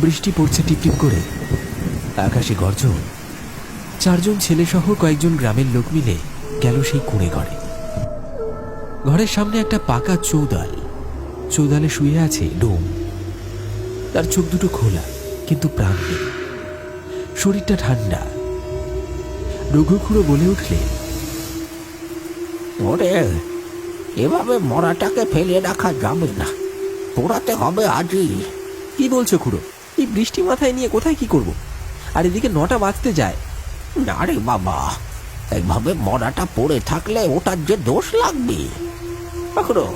বৃষ্টি পড়ছে টিপটিপ করে, আকাশে গর্জন। 4 জন ছেলে সহ কয়েকজন গ্রামের লোক মিলে গেল সেই কুঁড়ে ঘরে। ঘরের সামনে একটা পাকা চৌদাল, চৌদালে শুয়ে আছে ডোম। তার চোখ দুটো খোলা, কিন্তু প্রাণ নেই, শরীরটা ঠান্ডা। রঘুখুড়ো বলে উঠলে, ওরে, এভাবে মরাটাকে ফেলে রাখা যাবে না, পোড়াতে হবে আজই। কি বলছো খুড়ো? এই বৃষ্টি মাথায় নিয়ে কোথায় কি করব? আর এদিকে 9টা বাজতে যায়। না রে বাবা, এইভাবে মরাটা পড়ে থাকলে ওটার যে দোষ লাগবে। খুড়ো,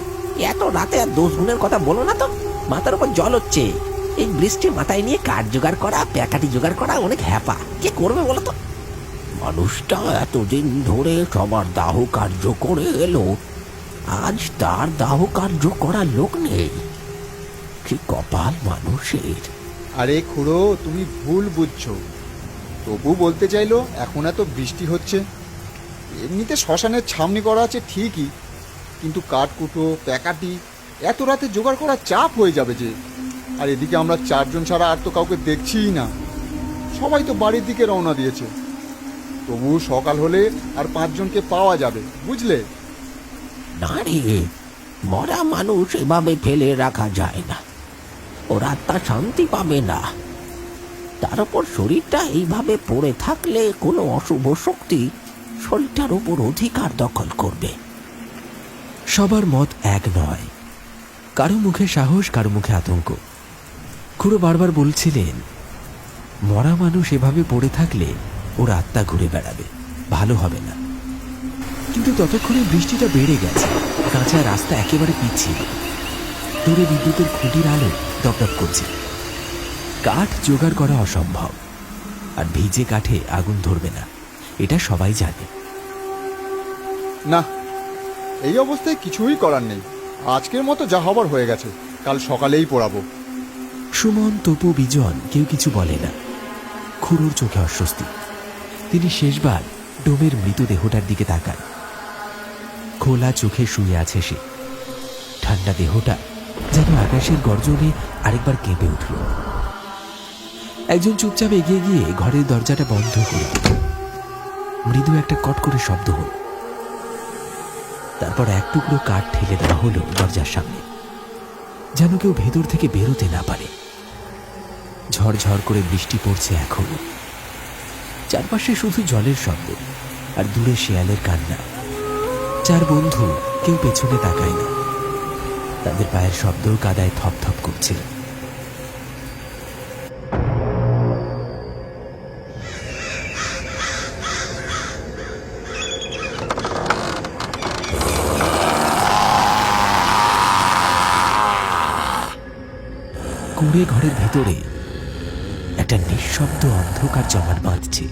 এত রাতে আর দোষ গুণের কথা বলো না তো। মাথার উপর জল হচ্ছে, এই বৃষ্টি মাথায় নিয়ে কাঠ জোগাড় করা, প্যাকাটি জোগাড় করা অনেক হ্যাপা। কে করবে বলো তো? মানুষটা এতদিন ধরে সবার দাহ কার্য করে এলো, আজ তার দাহ কার্য করার লোক নেই। কি কপাল মানুষের। আরে খুড়ো, তুমি ভুল বুঝছো। তবু বলতে চাইলো এখন এত বৃষ্টি হচ্ছে, এমনিতে শ্মশানের ছাউনি করা আছে ঠিকই, কিন্তু কাঠকুটো প্যাকাটি এত রাতে জোগাড় করা চাপ হয়ে যাবে যে। আর এদিকে আমরা 4 জন ছাড়া আর তো কাউকে দেখছিই না, সবাই তো বাড়ির দিকে রওনা দিয়েছে। তবু সকাল হলে আর 5 জনকে পাওয়া যাবে, বুঝলে? না রে, মরা মানুষ এভাবে ফেলে রাখা যায় না, ওর আত্মা শান্তি পাবে না। তার উপর শরীরটা এইভাবে পড়ে থাকলে কোনো অশুভ শক্তি শরীরটার উপর অধিকার দখল করবে। সবার মত এক নয়, কারো মুখে সাহস, কারো মুখে আতঙ্ক। খুড়ো বারবার বলছিলেন, মরা মানুষ এভাবে পড়ে থাকলে ওর আত্মা ঘুরে বেড়াবে, ভালো হবে না। কিন্তু ততক্ষণে বৃষ্টিটা বেড়ে গেছে, কাঁচা রাস্তা একেবারে পিচ্ছিল। দূরে বিদ্যুতের খুঁটির আলো দপদপ করছে। কাঠ জোগাড় করা অসম্ভব, আর ভিজে কাঠে আগুন ধরবে না, এটা সবাই জানে। না, এই অবস্থায় কিছুই করার নেই। আজকের মতো যা হবার হয়ে গেছে, কাল সকালেই পোড়াবো। সুমন, তপু, বিজন কেউ কিছু বলে না। খুড়োর চোখে অস্বস্তি। তিনি শেষবার ডোমের মৃতদেহটার দিকে তাকান। খোলা চোখে শুয়ে আছে সে। ঠান্ডা দেহটা যেন আকাশের গর্জনে আরেকবার কেঁপে উঠল। একজন চুপচাপ এগিয়ে গিয়ে ঘরের দরজাটা বন্ধ করে দিল। মৃদু একটা কট করে শব্দ হল। তারপর এক টুকরো কাঠ ঠেলে দেওয়া হলো দরজার সামনে, যেন কেউ ভেতর থেকে বেরোতে না পারে। ঝড়ঝড় করে বৃষ্টি পড়ছে এখনো। চারপাশে শুধু জলের শব্দ আর দূরে শেয়ালের কান্না। 4 বন্ধু কেউ পেছনে তাকায় না, তাদের পায়ের শব্দ কাদায় থপথপ করছিল। কুঁড়ে ঘরের ভেতরে একটা নিঃশব্দ অন্ধকার জমাট বাঁধছে।